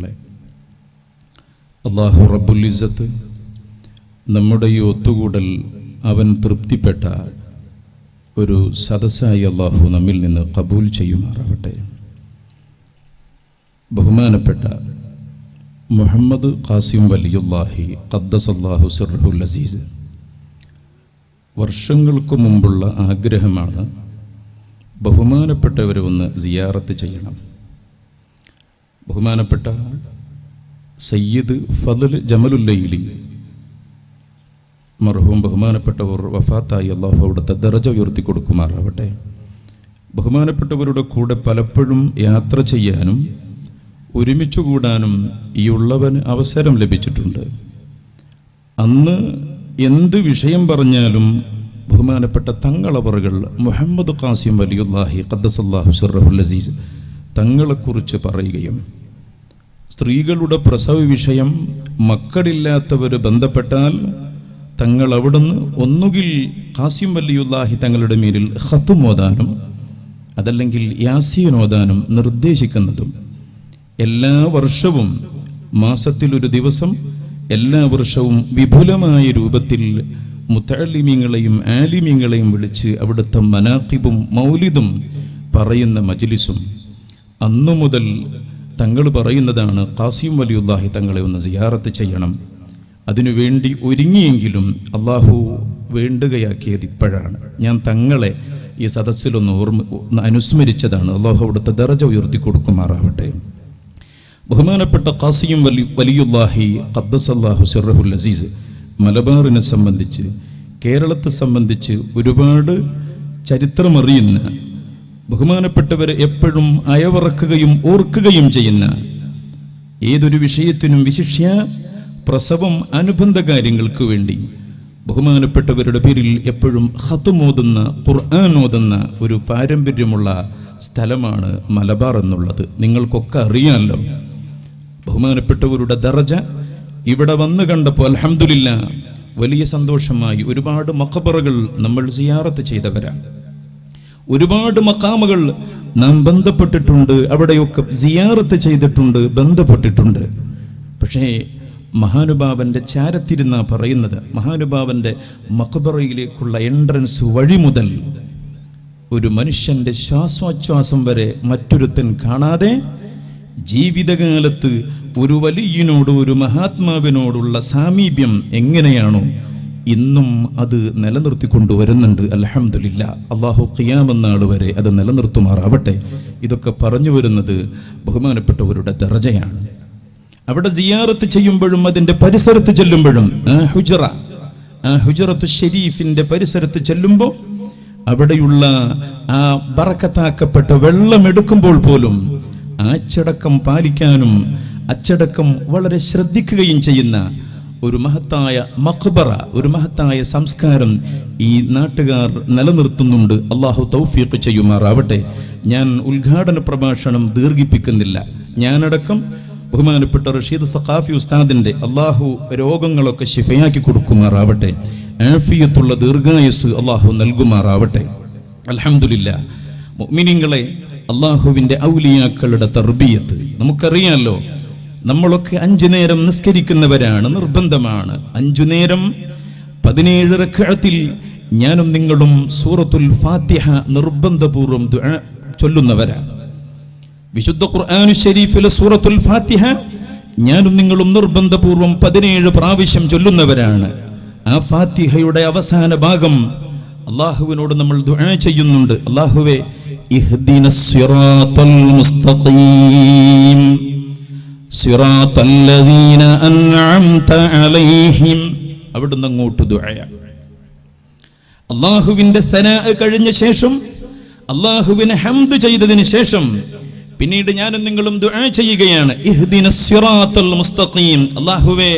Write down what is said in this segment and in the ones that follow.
മുഅ്മിനീങ്ങളെ, അല്ലാഹു റബ്ബുൽ ഇസ്സത്ത് നമ്മുടെ ഈ ഒത്തുകൂടൽ അവൻ തൃപ്തിപ്പെട്ട ഒരു സദസ്സായി അല്ലാഹു നമ്മിൽ നിന്ന് ഖബൂൽ ചെയ്യുമാറാവട്ടെ. ബഹുമാനപ്പെട്ട മുഹമ്മദ് ഖാസിം വലിയുല്ലാഹി ഖദ്ദസല്ലാഹു സിർറുൽ അസീസ് വർഷങ്ങൾക്ക് മുമ്പുള്ള ആഗ്രഹമാണ് ബഹുമാനപ്പെട്ടവരെ ഒന്ന് സിയാറത്ത് ചെയ്യണം. ബഹുമാനപ്പെട്ട സയ്യിദ് ഫضൽ ജമലുല്ലൈലി മർഹൂം ബഹുമാനപ്പെട്ടവർ വഫാത്തായി അല്ലാഹു അവിടുത്തെ ദറജ ഉയർത്തി കൊടുക്കുമാറാവട്ടെ. ബഹുമാനപ്പെട്ടവരുടെ കൂടെ പലപ്പോഴും യാത്ര ചെയ്യാനും ഒരുമിച്ചു കൂടാനും ഈ ഉള്ളവന് അവസരം ലഭിച്ചിട്ടുണ്ട്. അന്ന് എന്ത് വിഷയം പറഞ്ഞാലും ബഹുമാനപ്പെട്ട തങ്ങളവറുകൾ മുഹമ്മദ് ഖാസിം വലിയുല്ലാഹി ഖദ്ദസല്ലാഹു സിർറഹുൽ അസീസ് തങ്ങളെക്കുറിച്ച് പറയുകയും സ്ത്രീകളുടെ പ്രസവ വിഷയം മക്കളില്ലാത്തവർ ബന്ധപ്പെട്ടാൽ തങ്ങൾ അവിടുന്ന് ഒന്നുകിൽ ഖാസിം വലിയുല്ലാഹി തങ്ങളുടെ മേലിൽ ഖത്ം ഓതാനും അതല്ലെങ്കിൽ യാസീൻ ഓതാനും നിർദ്ദേശിക്കുന്നതും എല്ലാ വർഷവും മാസത്തിലൊരു ദിവസം എല്ലാ വർഷവും വിപുലമായ രൂപത്തിൽ മുതഅല്ലിമീങ്ങളെയും ആലിമീങ്ങളെയും വിളിച്ച് അവിടുത്തെ മനാഖിബും മൗലിദും പറയുന്ന മജ്ലിസും അന്നു മുതൽ തങ്ങൾ പറയുന്നതാണ് ഖാസിം വലിയുല്ലാഹി തങ്ങളെ ഒന്ന് സിയാറത്ത് ചെയ്യണം. അതിനുവേണ്ടി ഒരുങ്ങിയെങ്കിലും അള്ളാഹു വേണ്ടുകയാക്കിയത് ഇപ്പോഴാണ്. ഞാൻ തങ്ങളെ ഈ സദസ്സിലൊന്ന് അനുസ്മരിച്ചതാണ്. അള്ളാഹു അവിടുത്തെ ദറജ ഉയർത്തി കൊടുക്കുമാറാവട്ടെ. ബഹുമാനപ്പെട്ട ഖാസിം വലിയുല്ലാഹി ഖദ്ദസല്ലാഹു സിർറഹുൽ അസീസ് മലബാറിനെ സംബന്ധിച്ച് കേരളത്തെ സംബന്ധിച്ച് ഒരുപാട് ചരിത്രമറിയുന്ന ബഹുമാനപ്പെട്ടവരെ എപ്പോഴും അയവറക്കുകയും ഓർക്കുകയും ചെയ്യുന്ന ഏതൊരു വിഷയത്തിനും വിശിഷ്യ പ്രസവം അനുബന്ധ കാര്യങ്ങൾക്ക് വേണ്ടി ബഹുമാനപ്പെട്ടവരുടെ പേരിൽ എപ്പോഴും ഖത്ം ഓതുന്ന ഖുർആൻ ഓതുന്ന ഒരു പാരമ്പര്യമുള്ള സ്ഥലമാണ് മലബാർ എന്നുള്ളത്. നിങ്ങൾക്കൊക്കെ അറിയാമല്ലോ. ബഹുമാനപ്പെട്ടവരുടെ ദറജ ഇവിടെ വന്നു കണ്ടപ്പോൾ അൽഹംദുലില്ലാ വലിയ സന്തോഷമായി. ഒരുപാട് മഖബറകൾ നമ്മൾ സിയാറത്ത് ചെയ്തവരാണ്. ഒരുപാട് മഖാമുകൾ നാം ബന്ധപ്പെട്ടിട്ടുണ്ട്, അവിടെയൊക്കെ സിയാറത്ത് ചെയ്തിട്ടുണ്ട്, ബന്ധപ്പെട്ടിട്ടുണ്ട്. പക്ഷേ മഹാനുഭാവന്റെ ചാരത്തിരുന്ന പറയുന്നത് മഹാനുഭാവന്റെ മഖബറയിലേക്കുള്ള എൻട്രൻസ് വഴി മുതൽ ഒരു മനുഷ്യന്റെ ശ്വാസോച്ഛ്വാസം വരെ മറ്റൊരുത്തൻ കാണാതെ ജീവിതകാലത്ത് ഒരു വലിയനോട് ഒരു മഹാത്മാവിനോടുള്ള സാമീപ്യം എങ്ങനെയാണോ ഇന്നും അത് നിലനിർത്തിക്കൊണ്ടുവരുന്നുണ്ട്. അൽഹംദുലില്ലാ. അല്ലാഹു ഖിയാമത്ത് നാൾ വരെ അത് നിലനിർത്തുമാറാവട്ടെ. ഇതൊക്കെ പറഞ്ഞു വരുന്നത് ബഹുമാനപ്പെട്ടവരുടെ ദറജയാണ്. അവിടെ സിയാറത്ത് ചെയ്യുമ്പോഴും അതിൻ്റെ പരിസരത്ത് ചെല്ലുമ്പോഴും ആ ഹുജറത്തു ഷരീഫിൻ്റെ പരിസരത്ത് ചെല്ലുമ്പോൾ അവിടെയുള്ള ആ ബറക്കത്താക്കപ്പെട്ട വെള്ളം എടുക്കുമ്പോൾ പോലും അച്ചടക്കം പാലിക്കാനും അച്ചടക്കം വളരെ ശ്രദ്ധിക്കുകയും ചെയ്യുന്ന ഒരു മഹത്തായ മഖ്ബറ, ഒരു മഹത്തായ സംസ്കാരം ഈ നാട്ടുകാർ നിലനിർത്തുന്നുണ്ട്. അള്ളാഹു തൗഫീഖ് ചെയ്യുമാറാവട്ടെ. ഞാൻ ഉദ്ഘാടന പ്രഭാഷണം ദീർഘിപ്പിക്കുന്നില്ല. ഞാനടക്കം ബഹുമാനപ്പെട്ട റഷീദ് സഖാഫി ഉസ്താദിന്റെ അള്ളാഹു രോഗങ്ങളൊക്കെ ശിഫയാക്കി കൊടുക്കുമാറാവട്ടെ. ആഫിയത്തുള്ള ദീർഘായുസ് അള്ളാഹു നൽകുമാറാവട്ടെ. അൽഹംദുലില്ലാ. മുഅ്മിനീങ്ങളെ, അള്ളാഹുവിൻ്റെ ഔലിയാക്കളുടെ തർബിയത്ത് നമുക്കറിയാമല്ലോ. നമ്മളൊക്കെ 5 നേരം നിസ്കരിക്കുന്നവരാണ്, നിർബന്ധമാണ്. 5 നേരം 17 റക്അത്തിൽ ഞാനും നിങ്ങളും സൂറത്തുൽ ഫാത്തിഹ നിർബന്ധപൂർവ്വം ദുആ ചൊല്ലുന്നവരാണ്. വിശുദ്ധ ഖുർആനുൽ ശരീഫിലെ സൂറത്തുൽ ഫാത്തിഹ ഞാനും നിങ്ങളും നിർബന്ധപൂർവ്വം 17 പ്രാവശ്യം ചൊല്ലുന്നവരാണ്. ആ ഫാത്തിഹയുടെ അവസാന ഭാഗം അള്ളാഹുവിനോട് നമ്മൾ ദുആ ചെയ്യുന്നുണ്ട്. അള്ളാഹുവേ, ഇഹ്ദിനസ് സിറാത്തൽ മുസ്തഖീം സിറാത്തല്ലദീന അൻഅംത അലൈഹിം. അവിടുന്ന് അങ്ങോട്ട് ദുആ. അള്ളാഹുവിന്റെ സനാ കഴിഞ്ഞ ശേഷം, അള്ളാഹുവിനെ ഹംദ് ചെയ്തതിന് ശേഷം പിന്നീട് ഞാനും നിങ്ങളും ദുആ ചെയ്യുകയാണ്. ഇഹ്ദിനസ് സിറാത്തൽ മുസ്തഖീം. അള്ളാഹുവേ,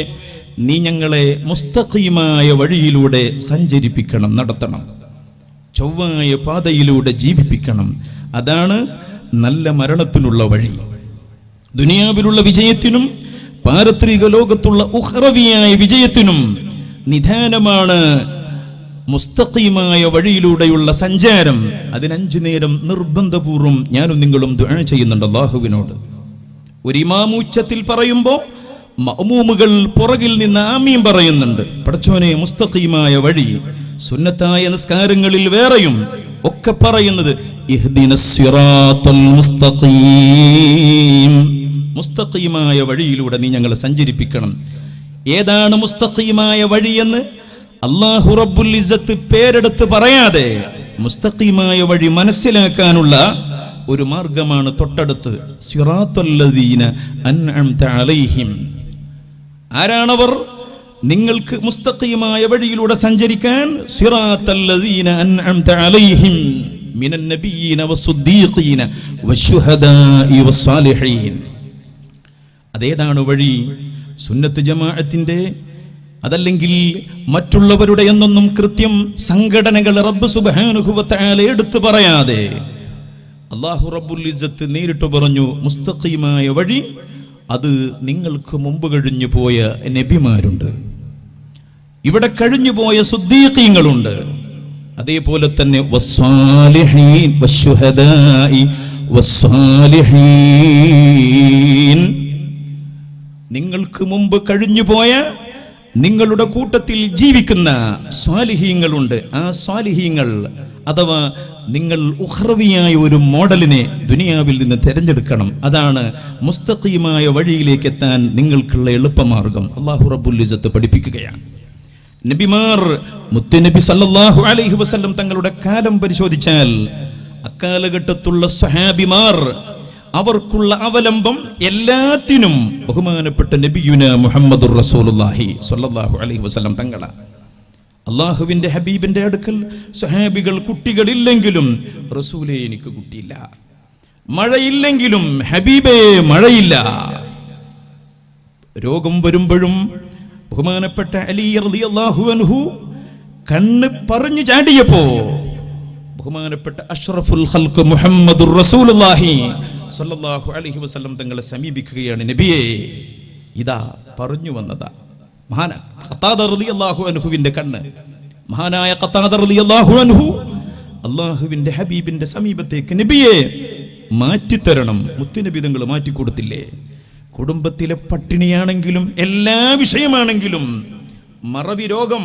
നീ ഞങ്ങളെ മുസ്തഖീമായ വഴിയിലൂടെ സഞ്ചരിപ്പിക്കണം, നടത്തണം, ചൊവ്വായ പാതയിലൂടെ ജീവിപ്പിക്കണം. അതാണ് നല്ല മരണത്തിനുള്ള വഴി. ദുനിയാവിലുള്ള വിജയത്തിനും പാരത്രിക ലോകത്തുള്ള ഉഖ്റവിയായ വിജയത്തിനും നിദാനമാണ് മുസ്തഖീമായ വഴിയിലൂടെയുള്ള സഞ്ചാരം. അതിന് 5 നേരം നിർബന്ധപൂർവ്വം ഞാനും നിങ്ങളും ദുആ ചെയ്യുന്നുണ്ട് അല്ലാഹുവിനോട്. ഒരു ഇമാം ഉച്ചത്തിൽ പറയുമ്പോൾ മഅ്മൂമുകൾ പുറകിൽ നിന്ന് ആമീൻ പറയുന്നുണ്ട്. പടച്ചോനെ മുസ്തഖീമായ വഴി, സുന്നത്തായ നിസ്കാരങ്ങളിൽ വേറെയും ഒക്കെ പറയുന്നത് ഇഹ്ദിനസ് സിറാത്തൽ മുസ്തഖീം, മുസ്തഖീമായ വഴിയിലൂടെ നീ ഞങ്ങളെ സഞ്ചരിപ്പിക്കണം. ഏതാണ് മുസ്തഖീമായ വഴിയെന്ന് അല്ലാഹു റബ്ബുൽ ഇസ്സത്ത് പേരെടുത്ത് പറയാതെ മുസ്തഖീമായ വഴി മനസ്സിലാക്കാനുള്ള ഒരു മാർഗമാണ് തൊട്ടടുത്ത്. സിറാത്തല്ലദീന അൻഅംത അലൈഹിം. ആരാണവർ? നിങ്ങൾക്ക് മുസ്തഖീമായ വഴിയിലൂടെ സഞ്ചരിക്കാൻ സിറാത്തല്ലദീന അൻഅംത അലൈഹിം മിനൻ നബിയ്യീന വസ്സുദ്ദീഖീന വശുഹദാഇ വസ്സാലിഹീൻ. അതേതാണ് വഴി? സുന്നത്ത് ജമാഅത്തിന്റെ, അതല്ലെങ്കിൽ മറ്റുള്ളവരുടെ എന്നൊന്നും കൃത്യം സംഘടനകൾ റബ്ബ് സുബ്ഹാനഹു വ തആല എടുത്തു പറയാതെ അല്ലാഹു റബ്ബുൽ ഇസ്സത്ത് നേരിട്ട് പറഞ്ഞു, മുസ്തഖീമായ വഴി അത് നിങ്ങൾക്ക് മുമ്പ് കഴിഞ്ഞു പോയ നബിമാരുണ്ട്, ഇവിടെ കഴിഞ്ഞു പോയ സുദ്ദീഖീങ്ങളുണ്ട്, അതേപോലെ തന്നെ വസ്സാലിഹീൻ വശുഹദാഇ വസ്സാലിഹീൻ. നിങ്ങൾക്ക് മുമ്പ് കഴിഞ്ഞു പോയ നിങ്ങളുടെ കൂട്ടത്തിൽ ജീവിക്കുന്ന സ്വാലിഹീങ്ങളുണ്ട്. ആ സ്വാലിഹീങ്ങൾ അഥവാ നിങ്ങൾ ഉഖ്റവിയായ ഒരു മോഡലിനെ ദുനിയാവിൽ നിന്ന് തിരഞ്ഞെടുക്കണം. അതാണ് മുസ്തഖീമായ വഴിയിലേക്ക് എത്താൻ നിങ്ങൾക്കുള്ള എളുപ്പമാർഗം. അല്ലാഹു റബ്ബുൽ ഇസ്സത്ത് പഠിപ്പിക്കുകയാണ്. നബിമാർ, മുത്തുനബി സല്ലല്ലാഹു അലൈഹി വസല്ലം തങ്ങളുടെ കാലം പരിശോധിച്ചാൽ അക്കാലഘട്ടത്തുള്ള സ്വഹാബിമാർ, അവർക്കുള്ള അവലംബം എല്ലാത്തിനും ബഹുമാനപ്പെട്ട നബിയുന മുഹമ്മദുർ റസൂലുള്ളാഹി സ്വല്ലല്ലാഹു അലൈഹി വസല്ലം തങ്ങളാണ്. അള്ളാഹുവിന്റെ ഹബീബിന്റെ അടുക്കൽ സ്വഹാബികൾ കുട്ടികളില്ലെങ്കിലും റസൂലേ എനിക്ക് കുട്ടിയില്ല, മഴയില്ലെങ്കിലും ഹബീബേ മഴയില്ല. രോഗം വരുമ്പോഴും ബഹുമാനപ്പെട്ട അലി റളിയല്ലാഹു അൻഹു കണ്ണ് പറഞ്ഞു ചാടിയപ്പോ ബഹുമാനപ്പെട്ട അഷ്റഫുൽ ഖൽഖ് മുഹമ്മദുർ റസൂലുള്ളാഹി സ്വല്ലല്ലാഹു അലൈഹി വസല്ലം തങ്ങളെ സമീപിക്കുകയാണ്. നബിയേ, ഇതാ പറഞ്ഞു വന്നതാ. മഹാനായ ഖത്താദ റളിയല്ലാഹു അൻഹുവിന്റെ കണ്ണ്, മഹാനായ ഖത്താദ റളിയല്ലാഹു അൻഹു അല്ലാഹുവിന്റെ ഹബീബിന്റെ സമീപത്തേക്ക് നബിയെ മാറ്റിത്തരണം. മുത്തുനബി തങ്ങൾ മാറ്റിക്കൊടുത്തില്ലേ? കുടുംബത്തിലെ പട്ടിണിയാണെങ്കിലും എല്ലാ വിഷയമാണെങ്കിലും മറവി രോഗം,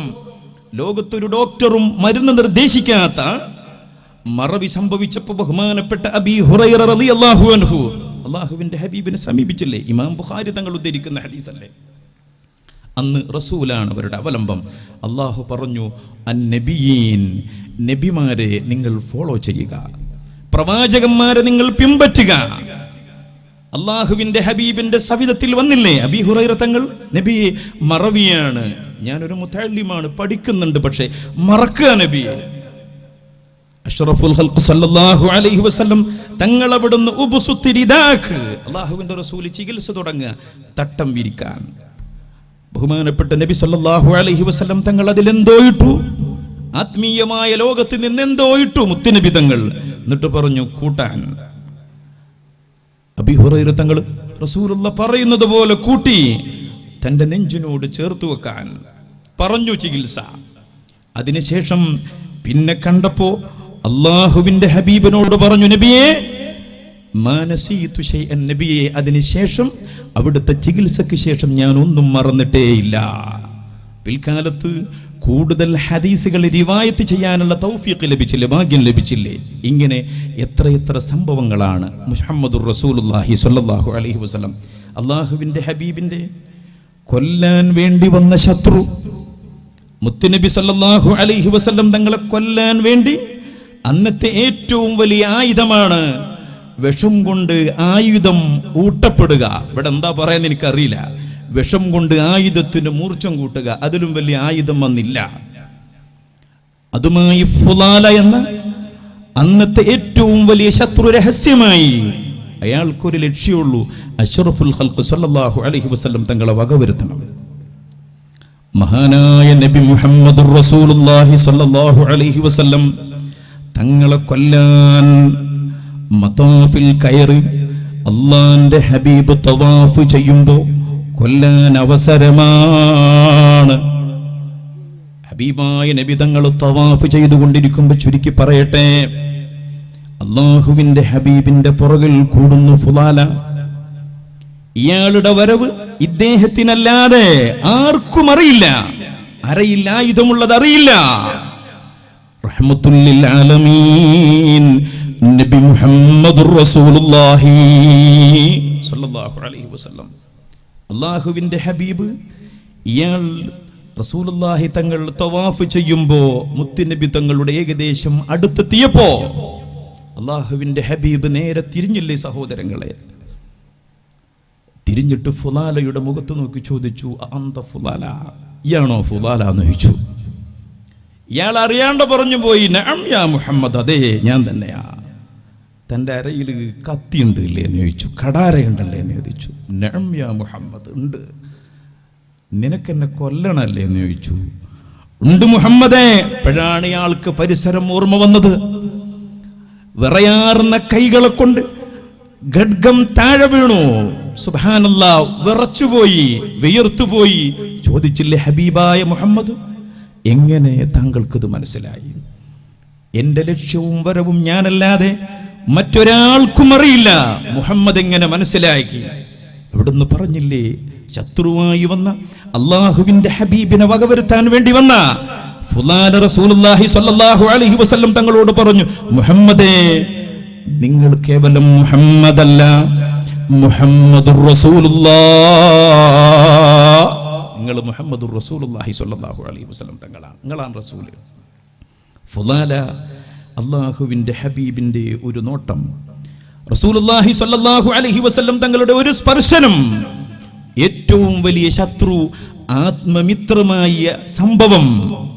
ലോകത്തൊരു ഡോക്ടറും മരുന്ന് നിർദ്ദേശിക്കാത്ത മറവി സംഭവിച്ചപ്പോൾ ബഹുമാനപ്പെട്ട അബീ ഹുറൈറ റളിയല്ലാഹു അൻഹു അല്ലാഹുവിന്റെ ഹബീബിനെ സമീപിച്ചില്ലേ? ഇമാം ബുഖാരി തങ്ങൾ ഉദ്ധരിക്കുന്ന ഹദീസല്ലേ. അന്ന് റസൂലാണ് അവരുടെ അവലംബം. അല്ലാഹു പറഞ്ഞു, അന്നബിയീൻ, നബിമാരെ നിങ്ങൾ ഫോളോ ചെയ്യുക, പ്രവാചകന്മാരെ നിങ്ങൾ പിൻപറ്റുക. അല്ലാഹുവിന്റെ ഹബീബിന്റെ സവിധത്തിൽ വന്നില്ലേ അബീ ഹുറൈറ തങ്ങൾ? നബിയെ മറവിയാണ്, ഞാനൊരു മുതഅല്ലിമാണ്, പഠിക്കുന്നുണ്ട്, പക്ഷേ മറക്കുക നബിയെ. അഷ്റഫുൽ ഖൽഖ് സല്ലല്ലാഹു അലൈഹി വസല്ലം തങ്ങൾ അവിടുന്ന് ഉബ്സുത്തിരിദാഖ്, അല്ലാഹുവിന്റെ റസൂൽ ചികിത്സ തുടങ്ങുക, തട്ടം വിരിക്കാൻ. ബഹുമാനപ്പെട്ട നബി സല്ലല്ലാഹു അലൈഹി വസല്ലം തങ്ങൾ അതിലെന്തോ ഇട്ടു, ആത്മീയമായ ലോകത്ത് നിന്ന് എന്തോ ഇട്ടു മുത്തുനബി തങ്ങൾ. എന്നിട്ട് പറഞ്ഞു കൂട്ടാൻ. അബീ ഹുറൈറ തങ്ങൾ റസൂലുള്ളാഹി പറയുന്നത് പോലെ കൂട്ടി തന്റെ നെഞ്ചിനോട് ചേർത്ത് വെക്കാൻ പറഞ്ഞു ചികിത്സ. അതിനുശേഷം പിന്നെ കണ്ടപ്പോ അല്ലാഹുവിന്റെ ഹബീബിനോട് പറഞ്ഞു, നബിയെ മാനസീതു ശൈഅൻ, നബിയെ അതിനുശേഷം അവിടുത്തെ ചികിത്സയ്ക്ക് ശേഷം ഞാൻ ഒന്നും മറന്നിട്ടേയില്ല. പിൽക്കാലത്ത് കൂടുതൽ ഹദീസുകൾ റിവായത്ത് ചെയ്യാനുള്ള തൗഫീഖ് ലഭിച്ചില്ലേ, ഭാഗ്യം ലഭിച്ചില്ലേ? ഇങ്ങനെ എത്രയെത്ര സംഭവങ്ങളാണ്. മുഹമ്മദുർ റസൂലുള്ളാഹി സ്വല്ലല്ലാഹു അലൈഹി വസല്ലം അല്ലാഹുവിന്റെ ഹബീബിന്റെ കൊല്ലാൻ വേണ്ടി വന്ന ശത്രു മുത്തുനബി സല്ലല്ലാഹു അലൈഹി വസല്ലം തങ്ങളെ കൊല്ലാൻ വേണ്ടി അന്നത്തെ ഏറ്റവും വലിയ ആയുധമാണ് വിഷം കൊണ്ട് ആയുധം ഊട്ടപ്പെടുക. ഇവിടെ എന്താ പറയാൻ എനിക്കറിയില്ല. വിഷം കൊണ്ട് ആയുധത്തിന് മൂർച്ചം കൂട്ടുക, അതിലും വലിയ ആയുധം വന്നില്ല. അതുമായി ഫുലാല എന്ന അന്നത്തെ ഏറ്റവും വലിയ ശത്രു രഹസ്യമായി അയാൾക്കൊരു ലക്ഷ്യമുള്ളൂ, അഷ്റഫുൽ ഖൽഖ് സല്ലല്ലാഹു അലൈഹി വസല്ലം തങ്ങളെ വകവരുത്തണം. മഹാനായ നബി മുഹമ്മദുർ റസൂലുള്ളാഹി സ്വല്ലല്ലാഹു അലൈഹി വസല്ലം തങ്ങളെ കൊല്ലാൻ മതാഫിൽ കയറി അല്ലാഹുവിന്റെ ഹബീബ് തവാഫ് ചെയ്യുമ്പോൾ കൊല്ലാൻ അവസരമാണ്. ഹബീബായ നബി തങ്ങൾ തവാഫ് ചെയ്തുകൊണ്ടിരിക്കുമ്പോൾ ചുരുക്കി പറയട്ടെ, അല്ലാഹുവിന്റെ ഹബീബിന്റെ പുറകിൽ കൂടുന്നു ഫുലാല. ഇയാളുടെ വരവ് ഇദ്ദേഹത്തിനല്ലാതെ ആർക്കും അറിയില്ല. അരയിൽ ആയുധമുള്ളത് അറിയില്ല. റഹ്മത്തുൽ ലിൽ ആലമീൻ നബി മുഹമ്മദുർ റസൂലുള്ളാഹി സ്വല്ലല്ലാഹു അലൈഹി വസല്ലം, അല്ലാഹുവിന്റെ ഹബീബ്. ഇയാൾ റസൂലുള്ളാഹി തങ്ങൾ തവാഫ് ചെയ്യുമ്പോ മുത്തുനബി തങ്ങളുടെ ഏകദേശം അടുത്തെത്തിയപ്പോ അല്ലാഹുവിന്റെ ഹബീബ് നേരെ തിരിഞ്ഞില്ലേ സഹോദരങ്ങളെ? തിരിഞ്ഞിട്ട് ഫുലാലയുടെ മുഖത്ത് നോക്കി ചോദിച്ചു, അന്ത ഫുലാല, ഇയാണോ ഫുലാല എന്ന് ചോദിച്ചു. ഇയാൾ അറിയാണ്ട് പറഞ്ഞു പോയി, നഅം യാ മുഹമ്മദ്, അതെ ഞാൻ തന്നെയാ. തൻ്റെ അരയിൽ കത്തിയുണ്ട് ഇല്ലേ എന്ന് ചോദിച്ചു. കടാരയുണ്ടല്ലേ എന്ന് ചോദിച്ചു. നഅം യാ മുഹമ്മദ്, ഉണ്ട്. നിനക്കെന്നെ കൊല്ലണല്ലേ എന്ന് ചോദിച്ചു. ഉണ്ട് മുഹമ്മദേ. അപ്പോഴാണ് ഇയാൾക്ക് പരിസരം ഓർമ്മ വന്നത്. വിറയാർന്ന കൈകളെ കൊണ്ട് ഖഡ്ഗം താഴെ വീണു. സുബ്ഹാനല്ലാഹ്, വിറച്ചുപോയി, വിയർത്തുപോയി. ചോദിച്ചില്ലേ, ഹബീബായ മുഹമ്മദ്, എങ്ങനെ താങ്കൾക്കിത് മനസ്സിലായി? എന്റെ ലക്ഷ്യവും വരവും ഞാനല്ലാതെ മറ്റൊരാൾക്കും അറിയില്ല. മുഹമ്മദ് എങ്ങനെ മനസ്സിലാക്കി? അവിടുന്ന് പറഞ്ഞില്ലേ, ശത്രുവായി വന്ന അള്ളാഹുവിന്റെ ഹബീബിനെ വകവരുത്താൻ വേണ്ടി വന്ന ഫുലാല റസൂലുള്ളാഹി സ്വല്ലല്ലാഹു അലൈഹി വസല്ലം തങ്ങളോട് പറഞ്ഞു, മുഹമ്മദേ, നിങ്ങൾ കേവലം മുഹമ്മദല്ല, മുഹമ്മദുർ റസൂലുള്ളാഹ്. നിങ്ങൾ മുഹമ്മദുർ റസൂലുള്ളാഹി സ്വല്ലല്ലാഹു അലൈഹി വസല്ലം തങ്ങളാണ്, നിങ്ങളാണ് റസൂല്. ഫുലാല അള്ളാഹുവിന്റെ ഹബീബിന്റെ ഒരു നോട്ടം, റസൂലുള്ളാഹി സ്വല്ലല്ലാഹു അലൈഹി വസല്ലം തങ്ങളുടെ ഒരു സ്പർശനം, ഏറ്റവും വലിയ ശത്രു ആത്മമിത്രമായ സംഭവം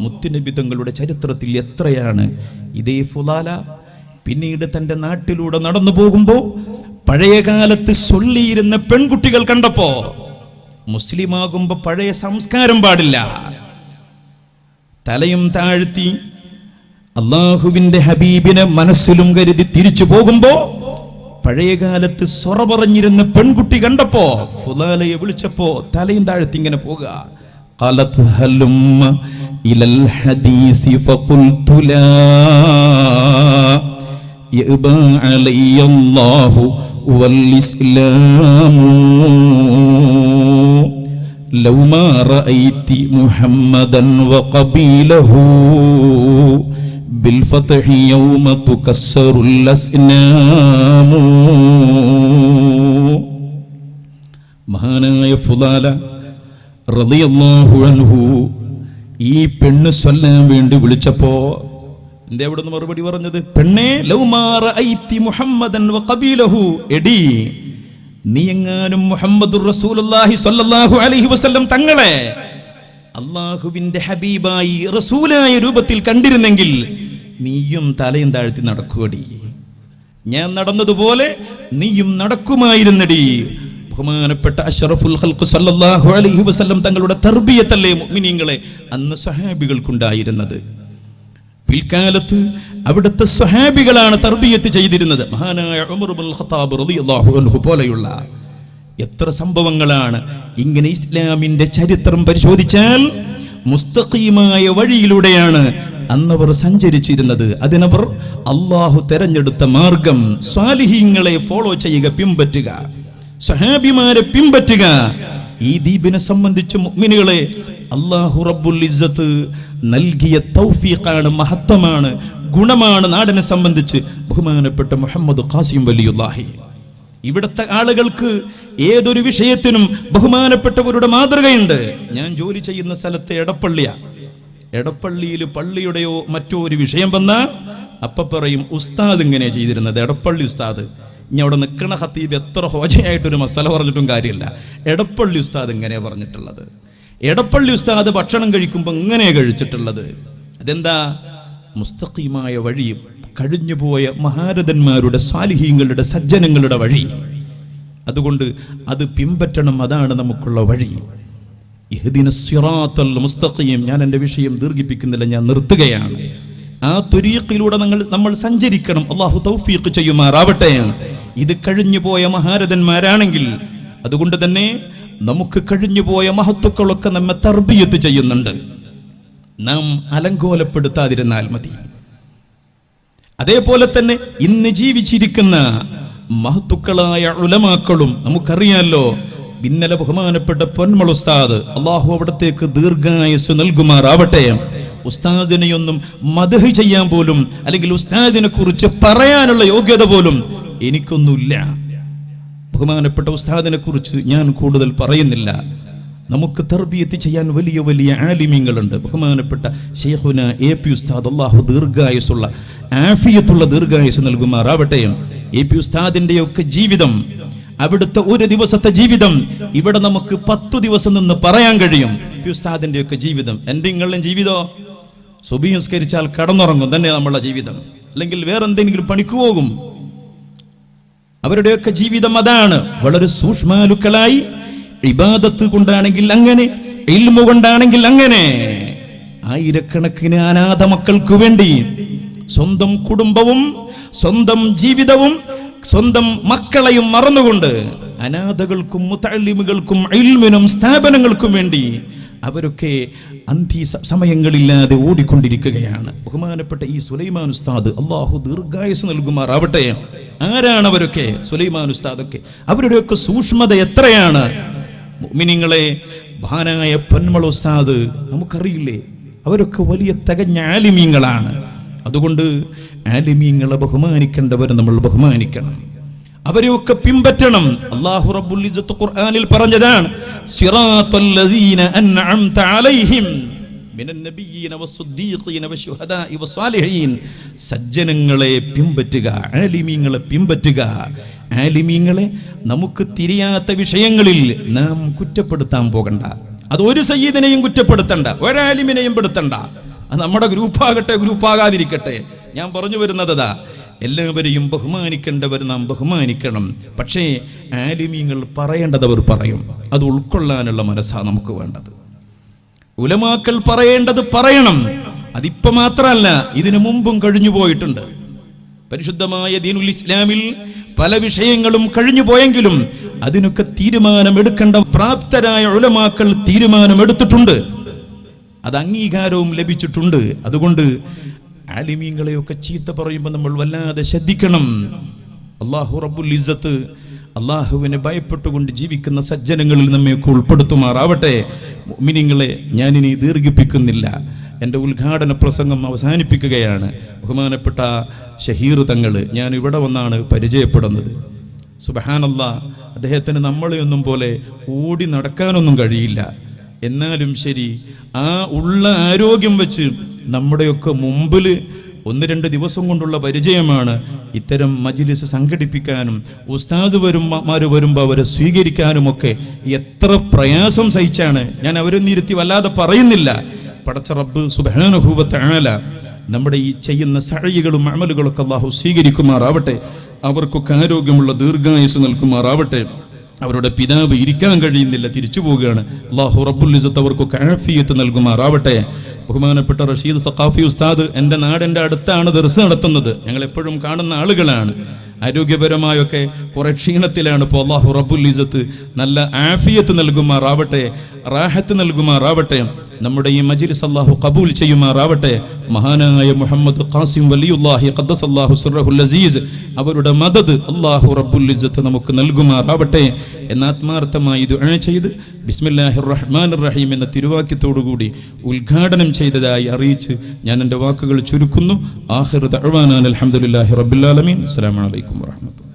മുത്തുനബി തങ്ങളുടെ ചരിത്രത്തിൽ എത്രയാണ്. ഇതേ ഫുലാല പിന്നീട് തന്റെ നാട്ടിലൂടെ നടന്നു പോകുമ്പോ പഴയകാലത്ത് സൊല്ലിയിരുന്ന പെൺകുട്ടികൾ കണ്ടപ്പോ, മുസ്ലിമാകുമ്പോ പഴയ സംസ്കാരം പാടില്ല, തലയും താഴ്ത്തി അള്ളാഹുവിന്റെ ഹബീബിനെ മനസ്സിലും കരുതി തിരിച്ചു പോകുമ്പോ പഴയകാലത്ത് സൊറ പറഞ്ഞിരുന്ന പെൺകുട്ടി കണ്ടപ്പോ ഫുലാലയെ വിളിച്ചപ്പോ തലയും താഴ്ത്തി ഇങ്ങനെ പോകുക. ഖാലത്ത് ഹലുമ്മ ഇലൽ ഹദീസി ഫഖുൽതു ലാ യബാ അലയ്യല്ലാഹു വൽ ഇസ്ലാമു ലൗ മാ റഅയ്തി മുഹമ്മദൻ വഖബീലഹു بالفتح يوم تكسر الأسنام. മഹാനായ ഫുലാല റളിയല്ലാഹു അൻഹു ഈ പെണ്ണ് സ്വല്ലാൻ വേണ്ടി വിളിച്ചപ്പോ എന്താ അവിടെ നിന്ന് മറുപടി പറഞ്ഞത്? പെണ്ണേ, ലൗ മാ റഅയ്തി മുഹമ്മദൻ വഖബീലഹു, എടി നീ എങ്ങാനും മുഹമ്മദുർ റസൂലുള്ളാഹി സ്വല്ലല്ലാഹു അലൈഹി വസല്ലം തങ്ങളെ അള്ളാഹുവിന്റെ ഹബീബായി റസൂലായ രൂപത്തിൽ കണ്ടിരുന്നെങ്കിൽ നീയും തലയും താഴ്ത്തി നടക്കുവടി. ഞാൻ നടന്നതുപോലെ നീയും നടക്കുമായിരുന്നടി. ബഹുമാനപ്പെട്ട അഷ്റഫുൽ ഖൽഖ് സല്ലല്ലാഹു അലൈഹി വസല്ലം തങ്ങളുടെ തർബിയത്തല്ലേ മുഅ്മിനീങ്ങളെ അന്ന് സ്വഹാബികൾക്കുണ്ടായിരുന്നത്. പിൽക്കാലത്ത് അവിടുത്തെ സ്വഹാബികളാണ് തർബിയത്ത് ചെയ്തിരുന്നത്. മഹാനായ ഉമർ ഇബ്നുൽ ഖത്താബ് റളിയല്ലാഹു അൻഹു പോലെയുള്ള എത്ര സംഭവങ്ങളാണ്. ഇങ്ങനെ ഇസ്ലാമിന്റെ ചരിത്രം പരിശോധിച്ചാൽ മുസ്തഖീമായ വഴിയിലൂടെയാണ് അന്നവർ സഞ്ചരിച്ചിരുന്നത്. അതിനവർ അള്ളാഹു തെരഞ്ഞെടുത്ത മാർഗം, സ്വാലിഹീങ്ങളെ ഫോളോ ചെയ്യുക, പിൻപറ്റുക, സ്വഹാബിമാരെ പിൻപറ്റുക. ഈ ദ്വീപിനെ സംബന്ധിച്ച് മുഅ്മിനുകളെ അല്ലാഹു റബ്ബുൽ ഇസ്സത്ത് നൽകിയ തൗഫീഖാണ്, മഹത്വമാണ്, ഗുണമാണ് നാടിനെ സംബന്ധിച്ച്. ബഹുമാനപ്പെട്ട മുഹമ്മദ് ഖാസിം വലിയുല്ലാഹി, ഇവിടുത്തെ ആളുകൾക്ക് ഏതൊരു വിഷയത്തിനും ബഹുമാനപ്പെട്ടവരുടെ മാതൃകയുണ്ട്. ഞാൻ ജോലി ചെയ്യുന്ന സ്ഥലത്തെ എടപ്പള്ളിയിൽ പള്ളിയുടെയോ മറ്റോ ഒരു വിഷയം വന്നാൽ അപ്പ പറയും, ഉസ്താദ് ഇങ്ങനെ ചെയ്തിരുന്നത്, എടപ്പള്ളി ഉസ്താദ്. ഇനി അവിടെ നിൽക്കണ ഖത്തീബ് എത്ര ഹോജയായിട്ടൊരു മസാല പറഞ്ഞിട്ടും കാര്യമില്ല, എടപ്പള്ളി ഉസ്താദ് ഇങ്ങനെ പറഞ്ഞിട്ടുള്ളത്, എടപ്പള്ളി ഉസ്താദ് ഭക്ഷണം കഴിക്കുമ്പോൾ ഇങ്ങനെ കഴിച്ചിട്ടുള്ളത്. അതെന്താ? മുസ്തഖീമായ വഴി, കഴിഞ്ഞുപോയ മഹാരഥന്മാരുടെ, സ്വാലിഹീങ്ങളുടെ, സജ്ജനങ്ങളുടെ വഴി. അതുകൊണ്ട് അത് പിൻപറ്റണം, അതാണ് നമുക്കുള്ള വഴി. ഇഹ്ദിനസ് സിറാത്തൽ മുസ്തഖീം. ഞാൻ എൻ്റെ വിഷയം ദീർഘിപ്പിക്കുന്നില്ല, ഞാൻ നിർത്തുകയാണ്. ആ ത്വരീഖിലൂടെ നമ്മൾ സഞ്ചരിക്കണം. അല്ലാഹു തൗഫീഖ് ചെയ്യുമാറാവട്ടെ. ഇത് കഴിഞ്ഞുപോയ മഹാരഥന്മാരാണെങ്കിൽ, അതുകൊണ്ട് തന്നെ നമുക്ക് കഴിഞ്ഞുപോയ മഹത്തുക്കളൊക്കെ നമ്മെ തർബിയത്ത് ചെയ്യുന്നുണ്ട്. നാം അലങ്കോലപ്പെടുത്താതിരുന്നാൽ മതി. അതേപോലെ തന്നെ ഇന്ന് ജീവിച്ചിരിക്കുന്ന മഹത്തുക്കളായ ഉലമാക്കളും നമുക്കറിയാലോ. ഇന്നലെ ബഹുമാനപ്പെട്ട പൊന്മൾ ഉസ്താദ്, അള്ളാഹു അവിടത്തേക്ക് ദീർഘായുസ് നൽകുമാറാവട്ടെ, ഉസ്താദിനെയൊന്നും മദ്ഹ് ചെയ്യാൻ പോലും അല്ലെങ്കിൽ ഉസ്താദിനെ കുറിച്ച് പറയാനുള്ള യോഗ്യത പോലും എനിക്കൊന്നുമില്ല. ബഹുമാനപ്പെട്ട ഉസ്താദിനെ കുറിച്ച് ഞാൻ കൂടുതൽ പറയുന്നില്ല. നമുക്ക് തർബിയത്ത് ചെയ്യാൻ വലിയ വലിയ ആലിമീങ്ങളുണ്ട്. ബഹുമാനപ്പെട്ട ശൈഖുന എ.പി. ഉസ്താദ്, അല്ലാഹു ദീർഘായുസ്സുള്ള ആഫിയത്തുള്ള ദീർഘായുസ് നൽകുമാറാവട്ടെ. എ.പി. ഉസ്താദിന്റെയൊക്കെ ജീവിതം, അവിടുത്തെ ഒരു ദിവസത്തെ ജീവിതം ഇവിടെ നമുക്ക് 10 ദിവസം നിന്ന് പറയാൻ കഴിയും. എ.പി. ഉസ്താദിന്റെയൊക്കെ ജീവിതം, എൻ്റെ നിങ്ങളുടെ ജീവിതമോ സുബഹി നിസ്കരിച്ചാൽ കടന്നുറങ്ങും തന്നെ നമ്മളുടെ ജീവിതം, അല്ലെങ്കിൽ വേറെന്തെങ്കിലും പണിക്ക് പോകും. അവരുടെയൊക്കെ ജീവിതം അതാണ്. വളരെ സൂക്ഷ്മാലുക്കളായി ഇബാദത്ത് കൊണ്ടാണെങ്കിൽ അങ്ങനെ, ഇൽമു കൊണ്ടാണെങ്കിൽ അങ്ങനെ, ആയിരക്കണക്കിന് അനാഥ മക്കൾക്ക് വേണ്ടി സ്വന്തം കുടുംബവും സ്വന്തം ജീവിതവും സ്വന്തം മക്കളെയും മറന്നുകൊണ്ട് അനാഥകൾക്കും മുതഅല്ലിമുകൾക്കും ഇൽമിനും സ്ഥാപനങ്ങൾക്കും വേണ്ടി അവരൊക്കെ അന്ത്യ സമയങ്ങളില്ലാതെ ഓടിക്കൊണ്ടിരിക്കുകയാണ്. ബഹുമാനപ്പെട്ട ഈ സുലൈമാൻ ഉസ്താദ്, അല്ലാഹു ദീർഘായുസ് നൽകുമാറാവട്ടെ. ആരാണ് അവരൊക്കെ? സുലൈമാൻ ഉസ്താദൊക്കെ, അവരുടെയൊക്കെ സൂക്ഷ്മത എത്രയാണ്! മുഅ്മിനീങ്ങളെ, മഹാനായ പൊന്മൾ ഉസ്താദ് നമുക്കറിയില്ലേ, അവരൊക്കെ വലിയ തികഞ്ഞ ആലിമീങ്ങളാണ്. അതുകൊണ്ട് ആലിമീങ്ങളെ ബഹുമാനിക്കേണ്ടവർ നമ്മൾ ബഹുമാനിക്കണം, അവരെയൊക്കെ പിൻപറ്റണം. അല്ലാഹു റബ്ബുൽ ഇസ്സത്ത് ഖുർആനിൽ പറഞ്ഞതാണ്, സിറാത്തൽ ലദീന അൻഅംത അലൈഹിം മിനൻ നബിയ്യീന വസ്സുദ്ദീഖീന വശുഹദാഇ വസ്സാലിഹീൻ. സജ്ജനങ്ങളെ പിൻപറ്റുക, ആലിമീങ്ങളെ പിൻപറ്റുക. ആലിമീങ്ങളെ നമുക്ക് തിരിയാത്ത വിഷയങ്ങളിൽ നാം കുറ്റപ്പെടുത്താൻ പോകണ്ട. അത് ഒരു സയ്യിദിനെയും കുറ്റപ്പെടുത്തണ്ട, ഒരാലിമിനെയും പെടുത്തണ്ട. അത് നമ്മുടെ ഗ്രൂപ്പാകട്ടെ ഗ്രൂപ്പാകാതിരിക്കട്ടെ. ഞാൻ പറഞ്ഞു വരുന്നതാ, എല്ലാവരെയും ബഹുമാനിക്കേണ്ടവർ നാം ബഹുമാനിക്കണം. പക്ഷേ ആലിമീങ്ങൾ പറയേണ്ടതവർ പറയും, അത് ഉൾക്കൊള്ളാനുള്ള മനസ്സാണ് നമുക്ക് വേണ്ടത്. ഉലമാക്കൾ പറയേണ്ടത് പറയണം. അതിപ്പോ മാത്രമല്ല, ഇതിനു മുമ്പും കഴിഞ്ഞു പോയിട്ടുണ്ട്. പരിശുദ്ധമായ ദീനുൽ ഇസ്ലാമിൽ പല വിഷയങ്ങളും കഴിഞ്ഞു പോയെങ്കിലും അതിനൊക്കെ തീരുമാനമെടുക്കേണ്ട പ്രാപ്തരായ ഉലമാക്കൾ തീരുമാനമെടുത്തിട്ടുണ്ട്. അത് അംഗീകാരവും ലഭിച്ചിട്ടുണ്ട്. അതുകൊണ്ട് ആലിമീങ്ങളെയൊക്കെ ചീത്ത പറയുമ്പോൾ നമ്മൾ വല്ലാതെ ശ്രദ്ധിക്കണം. അല്ലാഹു റബ്ബുൽ ഇസ്സത്ത് അള്ളാഹുവിനെ ഭയപ്പെട്ടുകൊണ്ട് ജീവിക്കുന്ന സജ്ജനങ്ങളിൽ നമ്മയൊക്കെ ഉൾപ്പെടുത്തുമാറാവട്ടെ. മുഅ്മിനീങ്ങളെ, ഞാനിനി ദീർഘിപ്പിക്കുന്നില്ല, എൻ്റെ ഉദ്ഘാടന പ്രസംഗം അവസാനിപ്പിക്കുകയാണ്. ബഹുമാനപ്പെട്ട ഷഹീർ തങ്ങൾ ഞാൻ ഇവിടെ വന്നാണ് പരിചയപ്പെടുന്നത്. സുബ്ഹാനല്ലാഹ്, അദ്ദേഹത്തിന് നമ്മളെയൊന്നും പോലെ ഓടി നടക്കാനൊന്നും കഴിയില്ല. എന്നാലും ശരി, ആ ഉള്ള ആരോഗ്യം വെച്ച് നമ്മുടെയൊക്കെ മുമ്പിൽ 1-2 ദിവസം കൊണ്ടുള്ള പരിചയമാണ്. ഇത്തരം മജ്ലിസ് സംഘടിപ്പിക്കാനും ഉസ്താദ് വരുമ്പോൾ അവരെ സ്വീകരിക്കാനുമൊക്കെ എത്ര പ്രയാസം സഹിച്ചാണ്. ഞാൻ അവരെ നിരുത്തി വല്ലാതെ പറയുന്നില്ല. പടച്ച റബ്ബ് സുബ്ഹാനഹു വ തആല നമ്മുടെ ഈ ചെയ്യുന്ന സഅയ്കളും അമലുകളൊക്കെ അല്ലാഹു സ്വീകരിക്കുമാറാവട്ടെ. അവർക്കൊക്കെ ആരോഗ്യമുള്ള ദീർഘായുസ് നൽകുമാറാവട്ടെ. അവരുടെ പിതാവ് ഇരിക്കാൻ കഴിയുന്നില്ല, തിരിച്ചു പോവുകയാണ്. അല്ലാഹു റബ്ബുൽ ഇസ്സത്ത് അവർക്കൊക്കെ ആഫിയത്ത് നൽകുമാറാവട്ടെ. ബഹുമാനപ്പെട്ട റഷീദ് സഖാഫി ഉസ്താദ് എൻ്റെ നാടിൻ്റെ അടുത്താണ് ദർസ് നടത്തുന്നത്. ഞങ്ങൾ എപ്പോഴും കാണുന്ന ആളുകളാണ്. ആരോഗ്യപരമായൊക്കെ കുറെ ക്ഷീണത്തിലാണ്. ഇപ്പോൾ അല്ലാഹു റബ്ബുൽ ഇസ്സത്ത് നല്ല ആഫിയത്ത് നൽകുമാറാവട്ടെ, റാഹത്ത് നൽകുമാറാവട്ടെ. നമ്മുടെ ഈ മജ്ലിസ് അല്ലാഹു ഖബൂൽ ചെയ്യുമാറാവട്ടെ. മഹാനായ മുഹമ്മദ് ഖാസിം വലിയുല്ലാഹി ഖദ്ദസല്ലാഹു സിർറഹുൽ അസീസ് അവരുടെ മദദ് അല്ലാഹു റബ്ബുൽ ഇസ്സത്ത് നമുക്ക് നൽകുമാറാവട്ടെ എന്ന് ആത്മാർത്ഥമായി ദുആ ചെയ്ത് ബിസ്മില്ലാഹിർ റഹ്മാനിർ റഹീം എന്ന തിരുവാക്യത്തോടുകൂടി ഉദ്ഘാടനം ചെയ്തതായി അറിയിച്ച് ഞാൻ എൻ്റെ വാക്കുകൾ ചുരുക്കുന്നു. ആഖിറു ദഅ്വാനാ അൽഹംദുലില്ലാഹി റബ്ബിൽ ആലമീൻ. അസ്സലാമു അലൈക്കും വറഹ്മത്തുള്ളാഹി.